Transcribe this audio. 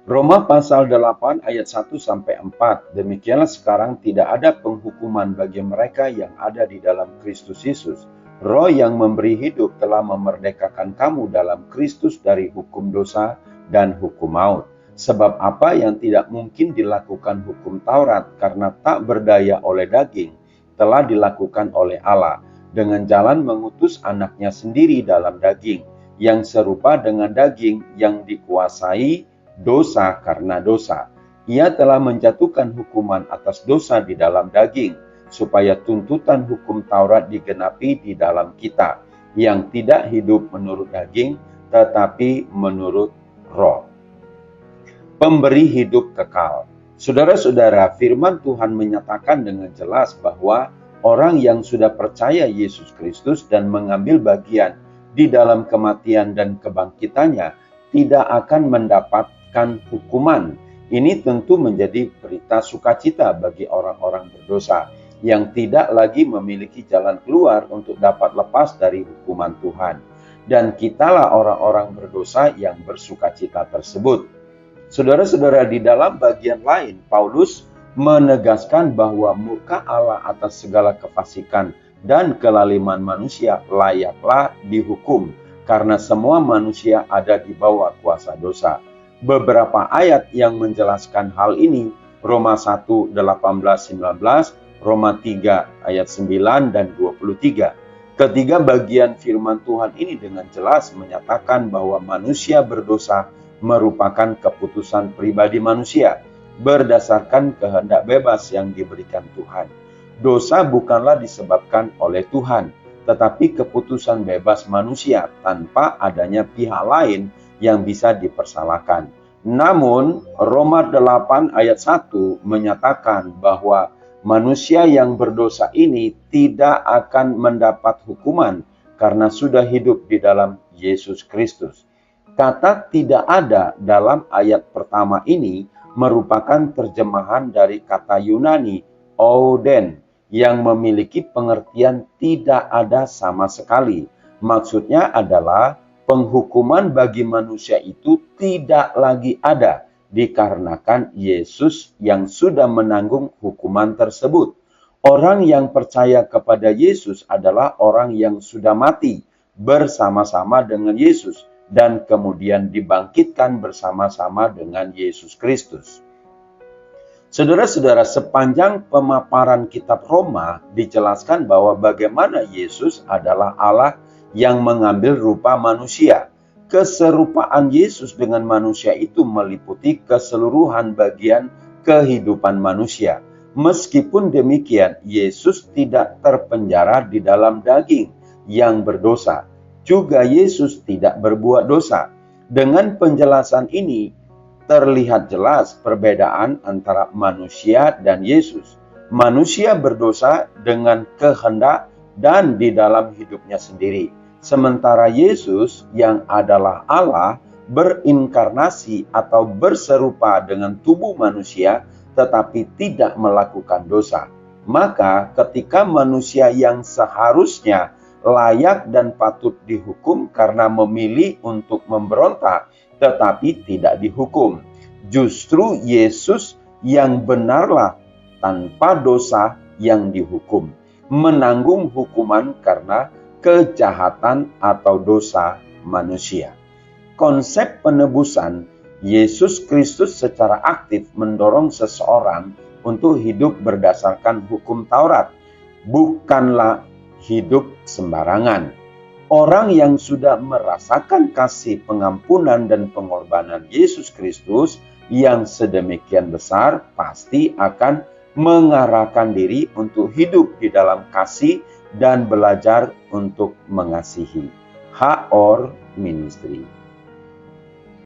Roma pasal 8 ayat 1 sampai 4. Demikianlah sekarang tidak ada penghukuman bagi mereka yang ada di dalam Kristus Yesus. Roh yang memberi hidup telah memerdekakan kamu dalam Kristus dari hukum dosa dan hukum maut. Sebab apa yang tidak mungkin dilakukan hukum Taurat karena tak berdaya oleh daging, telah dilakukan oleh Allah dengan jalan mengutus anaknya sendiri dalam daging, yang serupa dengan daging yang dikuasai dosa karena dosa. Ia telah menjatuhkan hukuman atas dosa di dalam daging, supaya tuntutan hukum Taurat digenapi di dalam kita, yang tidak hidup menurut daging, tetapi menurut roh. Pemberi hidup kekal. Saudara-saudara, firman Tuhan menyatakan dengan jelas bahwa orang yang sudah percaya Yesus Kristus dan mengambil bagian di dalam kematian dan kebangkitannya tidak akan mendapatkan hukuman. Ini tentu menjadi berita sukacita bagi orang-orang berdosa yang tidak lagi memiliki jalan keluar untuk dapat lepas dari hukuman Tuhan. Dan kitalah orang-orang berdosa yang bersukacita tersebut. Saudara-saudara, di dalam bagian lain, Paulus menegaskan bahwa murka Allah atas segala kefasikan dan kelaliman manusia layaklah dihukum, karena semua manusia ada di bawah kuasa dosa. Beberapa ayat yang menjelaskan hal ini, Roma 1, 18-19, Roma 3, ayat 9 dan 23. Ketiga bagian firman Tuhan ini dengan jelas menyatakan bahwa manusia berdosa merupakan keputusan pribadi manusia berdasarkan kehendak bebas yang diberikan Tuhan. Dosa bukanlah disebabkan oleh Tuhan, tetapi keputusan bebas manusia tanpa adanya pihak lain yang bisa dipersalahkan. Namun, Roma 8 ayat 1 menyatakan bahwa manusia yang berdosa ini tidak akan mendapat hukuman karena sudah hidup di dalam Yesus Kristus. Kata tidak ada dalam ayat pertama ini merupakan terjemahan dari kata Yunani ouden yang memiliki pengertian tidak ada sama sekali. Maksudnya adalah penghukuman bagi manusia itu tidak lagi ada dikarenakan Yesus yang sudah menanggung hukuman tersebut. Orang yang percaya kepada Yesus adalah orang yang sudah mati bersama-sama dengan Yesus dan kemudian dibangkitkan bersama-sama dengan Yesus Kristus. Saudara-saudara, sepanjang pemaparan kitab Roma dijelaskan bahwa bagaimana Yesus adalah Allah yang mengambil rupa manusia. Keserupaan Yesus dengan manusia itu meliputi keseluruhan bagian kehidupan manusia. Meskipun demikian, Yesus tidak terpenjara di dalam daging yang berdosa. Juga Yesus tidak berbuat dosa. Dengan penjelasan ini, terlihat jelas perbedaan antara manusia dan Yesus. Manusia berdosa dengan kehendak dan di dalam hidupnya sendiri. Sementara Yesus yang adalah Allah berinkarnasi atau berserupa dengan tubuh manusia tetapi tidak melakukan dosa. Maka ketika manusia yang seharusnya layak dan patut dihukum karena memilih untuk memberontak, tetapi tidak dihukum. Justru Yesus yang benarlah tanpa dosa yang dihukum, menanggung hukuman karena kejahatan atau dosa manusia. Konsep penebusan, Yesus Kristus secara aktif mendorong seseorang untuk hidup berdasarkan hukum Taurat, bukanlah hidup sembarangan. Orang yang sudah merasakan kasih pengampunan dan pengorbanan Yesus Kristus yang sedemikian besar pasti akan mengarahkan diri untuk hidup di dalam kasih dan belajar untuk mengasihi. HOR Ministry.